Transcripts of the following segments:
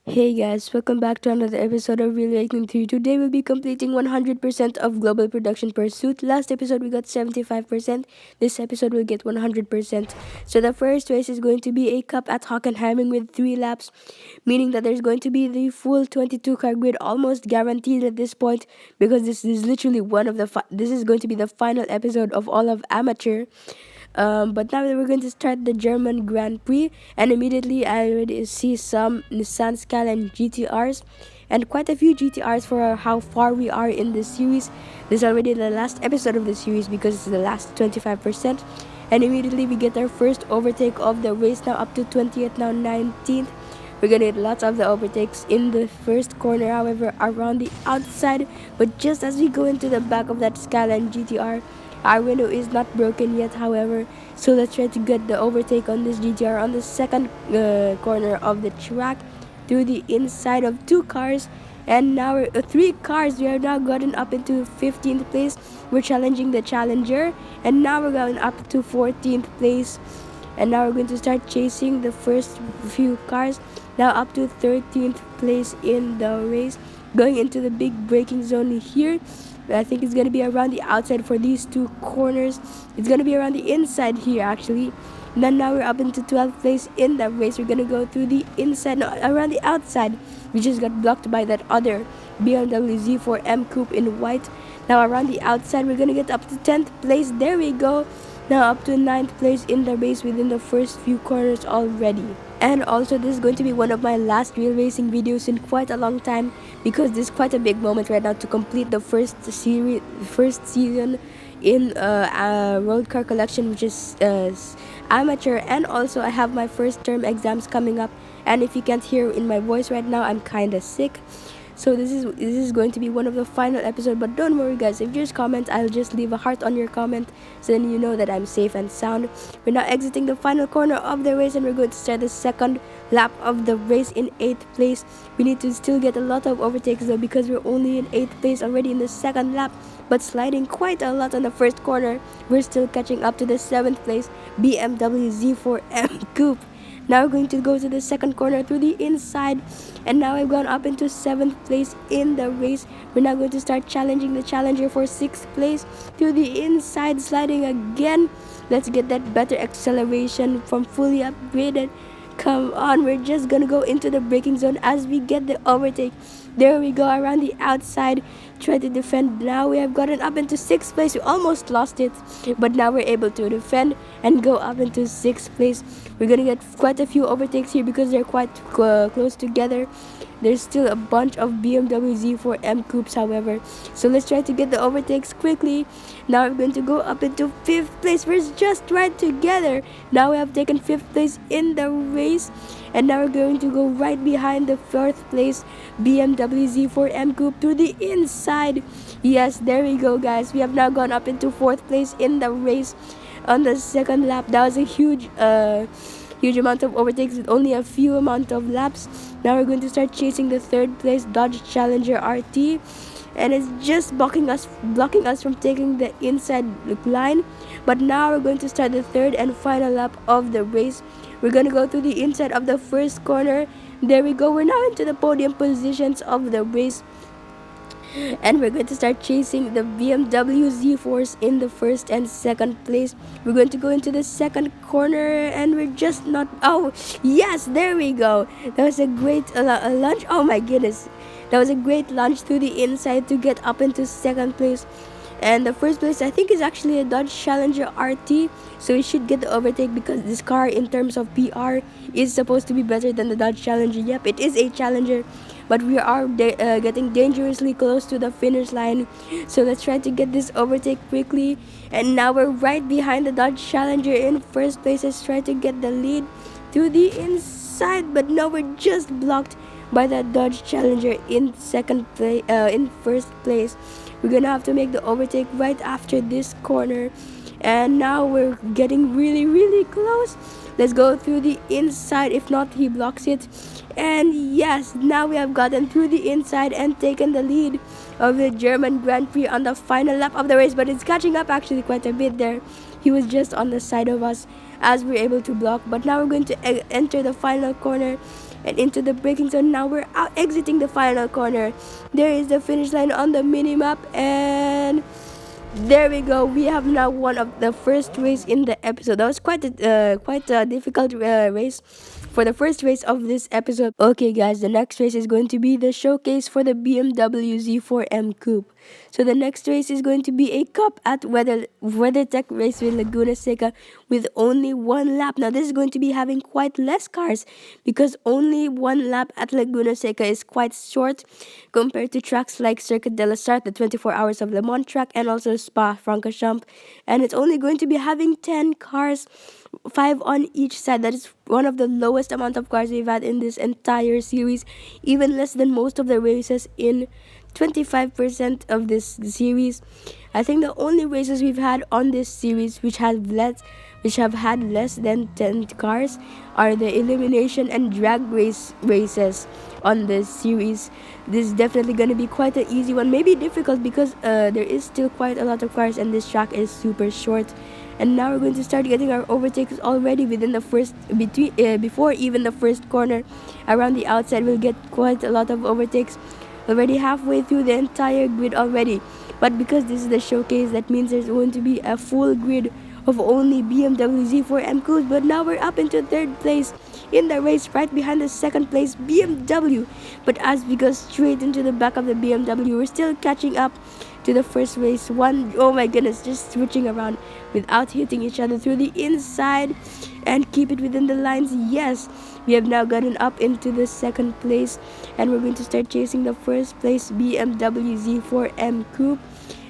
Hey guys, welcome back to another episode of Real Awakening 3. Today we'll be completing 100% of Global Production Pursuit. Last episode we got 75%. This episode will get 100%. So the first race is going to be a cup at Hockenheiming with 3 laps, meaning that there's going to be the full 22 car grid almost guaranteed at this point because this is literally this is going to be the final episode of all of Amateur. But now we're going to start the German Grand Prix, and immediately I already see some Nissan Skyline GTRs and quite a few GTRs for how far we are in this series. This is already the last episode of the series because it's the last 25%. And immediately we get our first overtake of the race, now up to 20th, now 19th. We're gonna get lots of the overtakes in the first corner, however, around the outside. But just as we go into the back of that Skyline GTR, our window is not broken yet, however. So let's try to get the overtake on this GTR on the second corner of the track through the inside of 2 cars. And now 3 cars, we have now gotten up into 15th place. We're challenging the Challenger, and now we're going up to 14th place. And now we're going to start chasing the first few cars, now up to 13th place in the race, going into the big braking zone here. I think it's going to be around the outside for these 2 corners. It's going to be around the inside here actually. And then now we're up into 12th place in the race. We're going to go through the inside, no, around the outside. We just got blocked by that other BMW Z4M Coupe in white. Now around the outside, we're going to get up to 10th place. There we go. Now up to 9th place in the race within the first few corners already. And also, this is going to be one of my last real racing videos in quite a long time because this is quite a big moment right now to complete the first season in road car collection, which is amateur. And also I have my first term exams coming up, and if you can't hear in my voice right now, I'm kind of sick. So this is going to be one of the final episodes, but don't worry guys, if you just comment, I'll just leave a heart on your comment so then you know that I'm safe and sound. We're now exiting the final corner of the race, and we're going to start the second lap of the race in 8th place. We need to still get a lot of overtakes though because we're only in 8th place already in the second lap, but sliding quite a lot on the first corner. We're still catching up to the 7th place BMW Z4M Coupe. Now we're going to go to the second corner through the inside, and now I've gone up into 7th place in the race. We're now going to start challenging the Challenger for 6th place through the inside, sliding again. Let's get that better acceleration from fully upgraded. Come on, we're just gonna go into the braking zone as we get the overtake. There we go, around the outside, try to defend. Now we have gotten up into 6th place. We almost lost it, but now we're able to defend and go up into 6th place. We're gonna get quite a few overtakes here because they're quite close together. There's still a bunch of BMW Z4M Coupes, however. So let's try to get the overtakes quickly. Now we're going to go up into 5th place. We're just right together. Now we have taken 5th place in the race. And now we're going to go right behind the 4th place BMW Z4M Coupe to the inside. Yes, there we go guys. We have now gone up into 4th place in the race on the second lap. That was a huge amount of overtakes with only a few amount of laps. Now we're going to start chasing the 3rd place Dodge Challenger RT, and it's just blocking us from taking the inside line. But now we're going to start the 3rd and final lap of the race. We're going to go through the inside of the first corner. There we go. We're now into the podium positions of the race, and we're going to start chasing the BMW Z4s in the 1st and 2nd place. We're going to go into the second corner, and we're just not... Oh, yes, there we go. That was a great launch. Oh my goodness. That was a great launch through the inside to get up into 2nd place. And the 1st place I think is actually a Dodge Challenger RT, so we should get the overtake because this car in terms of PR is supposed to be better than the Dodge Challenger. Yep, it is a Challenger, but we are getting dangerously close to the finish line. So let's try to get this overtake quickly. And now we're right behind the Dodge Challenger in 1st place. Let's try to get the lead to the inside, but no, we're just blocked by that Dodge Challenger in 1st place. We're gonna have to make the overtake right after this corner, and now we're getting really close. Let's go through the inside. If not, he blocks it. And yes, now we have gotten through the inside and taken the lead of the German Grand Prix on the final lap of the race, but it's catching up actually quite a bit there. He was just on the side of us as we were able to block, but now we're going to enter the final corner. and into the braking zone. Now we're out exiting the final corner. There is the finish line on the mini map, and there we go. We have now won of the first race in the episode. That was quite a difficult race for the first race of this episode. Okay, guys, the next race is going to be the showcase for the BMW Z4M Coupe. So the next race is going to be a cup at WeatherTech Raceway Laguna Seca with only one lap. Now this is going to be having quite less cars because only one lap at Laguna Seca is quite short compared to tracks like Circuit de la Start, the 24 Hours of Le Mans track, and also Spa-Francorchamps. And it's only going to be having 10 cars, 5 on each side. That is one of the lowest amount of cars we've had in this entire series, even less than most of the races in 25% of this series. I think the only races we've had on this series which have had less than 10 cars are the elimination and drag races on this series. This is definitely going to be quite an easy one, maybe difficult because there is still quite a lot of cars and this track is super short. And now we're going to start getting our overtakes already within the first before even the first corner. Around the outside we'll get quite a lot of overtakes already halfway through the entire grid already. But because this is the showcase, that means there's going to be a full grid of only BMW Z4M Coupes. But now we're up into third place in the race, right behind the second place BMW. But as we go straight into the back of the BMW, we're still catching up to the first race. Oh my goodness, just switching around without hitting each other through the inside and keep it within the lines. Yes, we have now gotten up into the second place, and we're going to start chasing the first place BMW Z4M Coupe.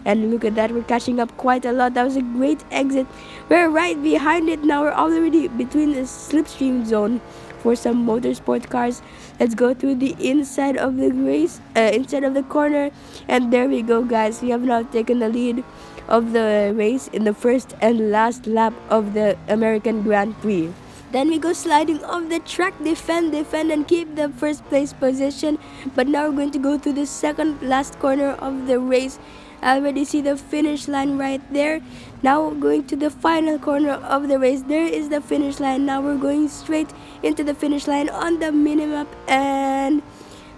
And look at that, we're catching up quite a lot. That was a great exit. We're right behind it now. We're already between the slipstream zone for some motorsport cars. Let's go through the inside of the race, inside of the corner, and there we go, guys. We have now taken the lead of the race in the first and last lap of the American Grand Prix. Then we go sliding off the track, defend, and keep the first place position. But now we're going to go through the second last corner of the race. I already see the finish line right there. Now we're going to the final corner of the race. There is the finish line. Now we're going straight into the finish line on the minimap, and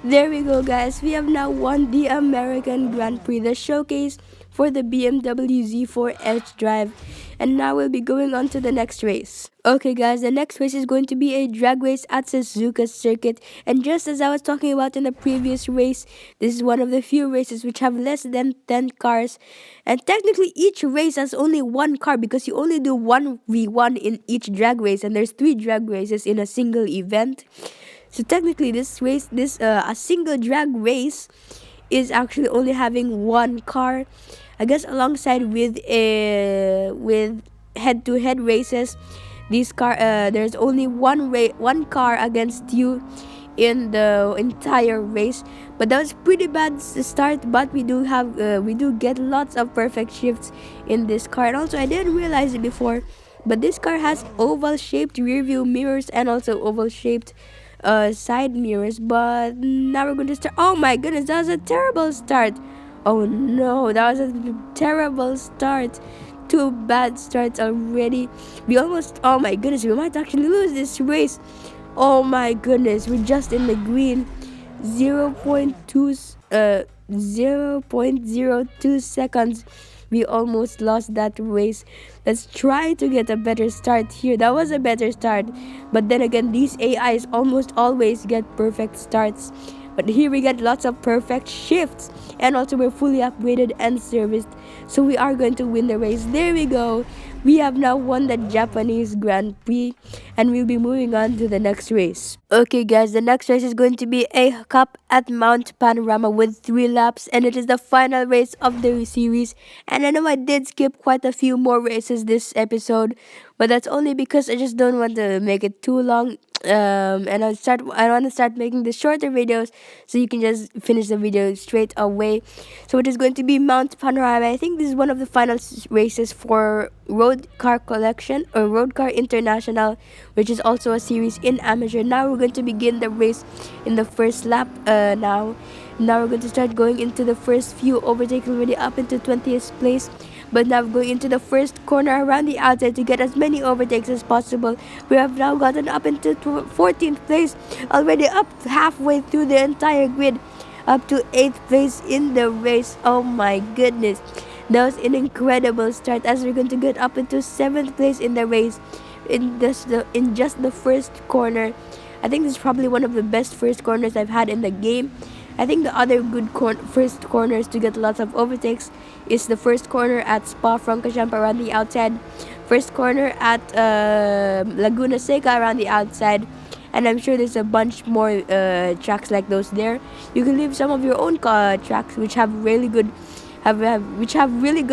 there we go, guys. We have now won the American Grand Prix, the showcase for the BMW Z4 Edge Drive. And now we'll be going on to the next race. Okay, guys, the next race is going to be a drag race at Suzuka Circuit. And just as I was talking about in the previous race, this is one of the few races which have less than 10 cars. And technically, each race has only one car because you only do 1v1 in each drag race. And there's 3 drag races in a single event. So technically, a single drag race is actually only having one car. I guess alongside with head-to-head races, there's only one car against you in the entire race. But that was pretty bad start. But we do get lots of perfect shifts in this car. And also, I didn't realize it before, but this car has oval-shaped rear-view mirrors and also oval-shaped side mirrors. But now we're going to start. Oh my goodness, that was a terrible start. Oh no, that was a terrible start. 2 bad starts already. Oh my goodness, we might actually lose this race. Oh my goodness, we're just in the green. 0.02 seconds. We almost lost that race. Let's try to get a better start here. That was a better start. But then again, these AIs almost always get perfect starts. But here we get lots of perfect shifts. And also we're fully upgraded and serviced. So we are going to win the race. There we go. We have now won the Japanese Grand Prix. And we'll be moving on to the next race. Okay, guys, the next race is going to be a cup at Mount Panorama with 3 laps. And it is the final race of the series. And I know I did skip quite a few more races this episode. But that's only because I just don't want to make it too long. And I want to start making the shorter videos so you can just finish the video straight away. So it is going to be Mount Panorama. I think this is one of the final races for Road Car Collection or Road Car International, which is also a series in amateur. Now we're going to begin the race in the first lap. Now we're going to start going into the first few overtakes, already up into 20th place. But now we're going into the first corner around the outside to get as many overtakes as possible. We have now gotten up into 14th place, already up halfway through the entire grid, up to 8th place in the race. Oh my goodness, that was an incredible start, as we're going to get up into 7th place in the race in just the first corner. I think this is probably one of the best first corners I've had in the game. I think the other good first corners to get lots of overtakes is the first corner at Spa-Francorchamps around the outside, first corner at Laguna Seca around the outside, and I'm sure there's a bunch more tracks like those there. You can leave some of your own tracks which have really good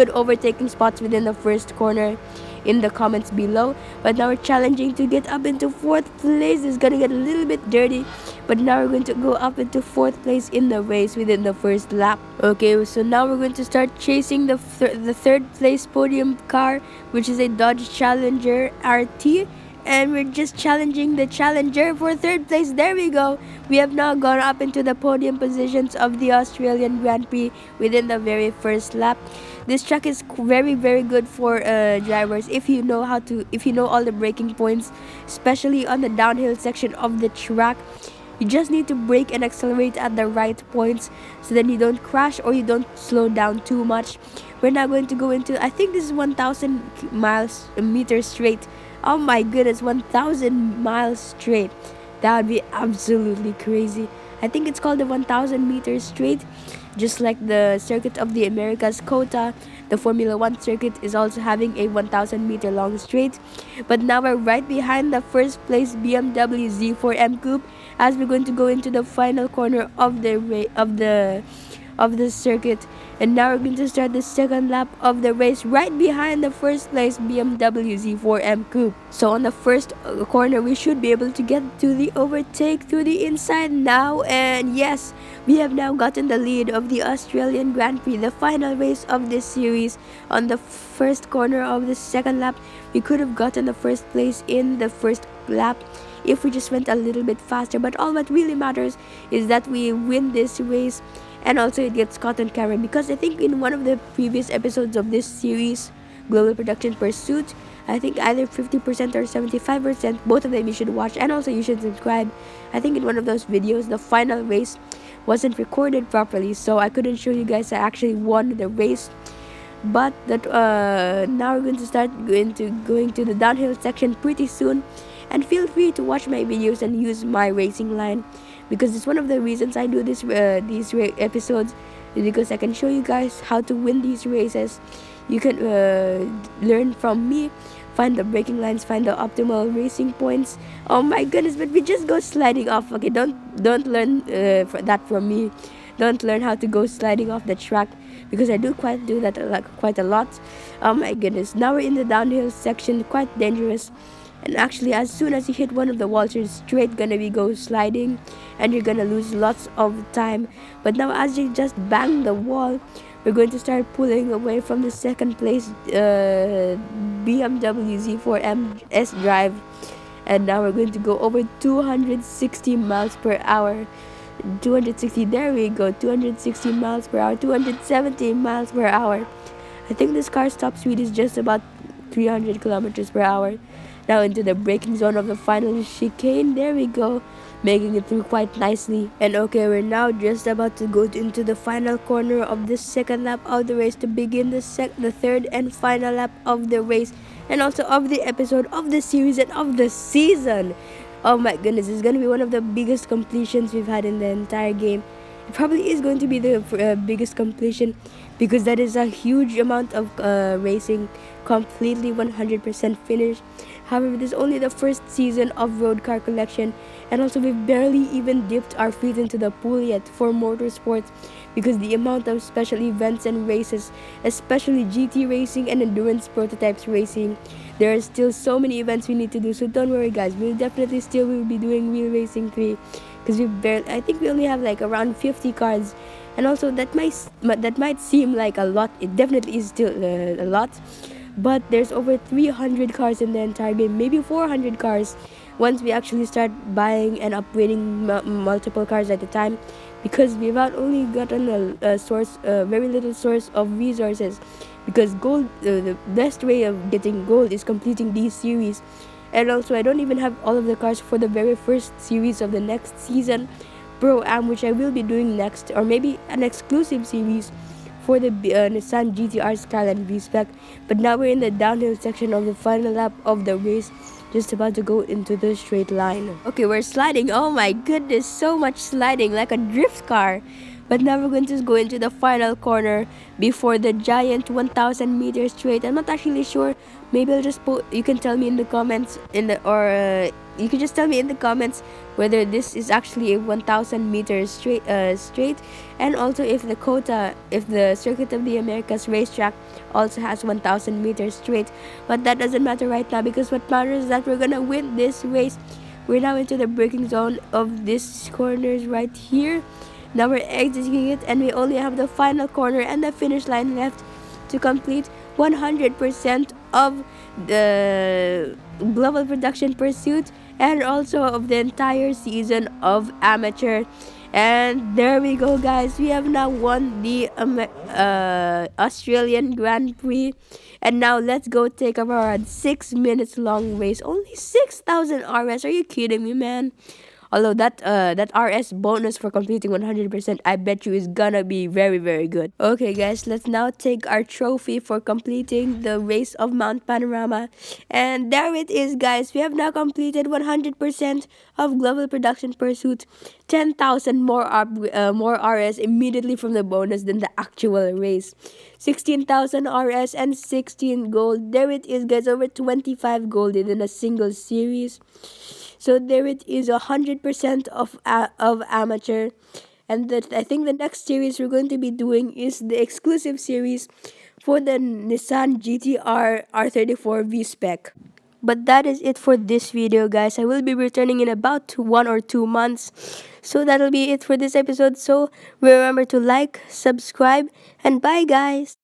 overtaking spots within the first corner in the comments below. But now we're challenging to get up into 4th place. It's gonna get a little bit dirty, but now we're going to go up into 4th place in the race within the first lap. Okay, so now we're going to start chasing the third place podium car, which is a Dodge Challenger RT, and we're just challenging the Challenger for 3rd place. There we go. We have now gone up into the podium positions of the Australian Grand Prix within the very first lap. This track is very good for drivers if you know all the braking points, especially on the downhill section of the track. You just need to brake and accelerate at the right points so that you don't crash or you don't slow down too much. We're now going to go into, I think this is 1,000 meters straight. Oh my goodness, 1,000 miles straight. That would be absolutely crazy. I think it's called the 1,000 meters straight, just like the Circuit of the Americas COTA. The Formula 1 circuit is also having a 1,000 meter long straight. But now we're right behind the first place BMW Z4M Coupe, as we're going to go into the final corner of the circuit. And now we're going to start the second lap of the race right behind the first place BMW Z4M Coupe. So on the first corner, we should be able to get to the overtake through the inside now. And yes, we have now gotten the lead of the Australian Grand Prix, the final race of this series. On the first corner of the second lap, we could have gotten the first place in the first lap if we just went a little bit faster. But all that really matters is that we win this race, and also it gets caught on camera, because I think in one of the previous episodes of this series, Global Production Pursuit, I think either 50% or 75%, both of them you should watch, and also you should subscribe. I think in one of those videos, the final race wasn't recorded properly, so I couldn't show you guys I actually won the race. But that now we're going to start going to the downhill section pretty soon, and feel free to watch my videos and use my racing line, because it's one of the reasons I do these episodes, because I can show you guys how to win these races. You can learn from me, find the braking lines, find the optimal racing points. Oh my goodness, but we just go sliding off. Okay, don't learn that from me. Don't learn how to go sliding off the track, because I do that quite a lot. Oh my goodness, now we're in the downhill section, quite dangerous. And actually, as soon as you hit one of the walls, you're straight gonna go sliding, and you're gonna lose lots of time. But now, as you just bang the wall, we're going to start pulling away from the second place BMW Z4M S-Drive. And now we're going to go over 260 miles per hour. 260, there we go, 260 miles per hour, 270 miles per hour. I think this car's top speed is just about 300 kilometers per hour. Now into the braking zone of the final chicane. There we go, making it through quite nicely. And okay, we're now just about to go into the final corner of the second lap of the race to begin the third and final lap of the race, and also of the episode, of the series, and of the season. Oh my goodness, it's going to be one of the biggest completions we've had in the entire game. It probably is going to be the biggest completion, because that is a huge amount of racing, completely 100% finished. However, this is only the first season of Road Car Collection, and also we've barely even dipped our feet into the pool yet for motorsports, because the amount of special events and races, especially GT racing and endurance prototypes racing, there are still so many events we need to do. So don't worry guys, we'll definitely still will be doing Real Racing 3, because I think we only have like around 50 cars. And also that might seem like a lot. It definitely is still a lot, but there's over 300 cars in the entire game, maybe 400 cars once we actually start buying and upgrading multiple cars at a time, because we've not only gotten a very little source of resources, because gold, the best way of getting gold is completing these series. And also, I don't even have all of the cars for the very first series of the next season Pro Am, which I will be doing next, or maybe an exclusive series for the Nissan GTR Skyline V-Spec. But now we're in the downhill section of the final lap of the race, just about to go into the straight line. Okay, we're sliding. Oh my goodness, so much sliding, like a drift car. But now we're going to go into the final corner before the giant 1000 meter straight. I'm not actually sure. Maybe I'll just put, you can tell me in the comments you can just tell me in the comments whether this is actually a 1000 meters straight, and also if the Circuit of the Americas racetrack also has 1000 meters straight. But that doesn't matter right now, because what matters is that we're gonna win this race. We're now into the braking zone of this corners right here. Now we're exiting it, and we only have the final corner and the finish line left to complete 100% of the Global Production Pursuit, and also of the entire season of Amateur. And there we go, guys. We have now won the Australian Grand Prix. And now let's go take a ride. 6 minutes long race. Only 6,000 RS. Are you kidding me, man? Although that RS bonus for completing 100%, I bet you is gonna be very, very good. Okay, guys, let's now take our trophy for completing the race of Mount Panorama. And there it is, guys. We have now completed 100% of Global Production Pursuit. 10,000 more RS immediately from the bonus than the actual race. 16,000 RS and 16 gold. There it is, guys. Over 25 gold in a single series. So there it is, 100% of Amateur. And I think the next series we're going to be doing is the exclusive series for the Nissan GTR R34 V-Spec. But that is it for this video, guys. I will be returning in about 1 or 2 months. So that'll be it for this episode. So remember to like, subscribe, and bye, guys.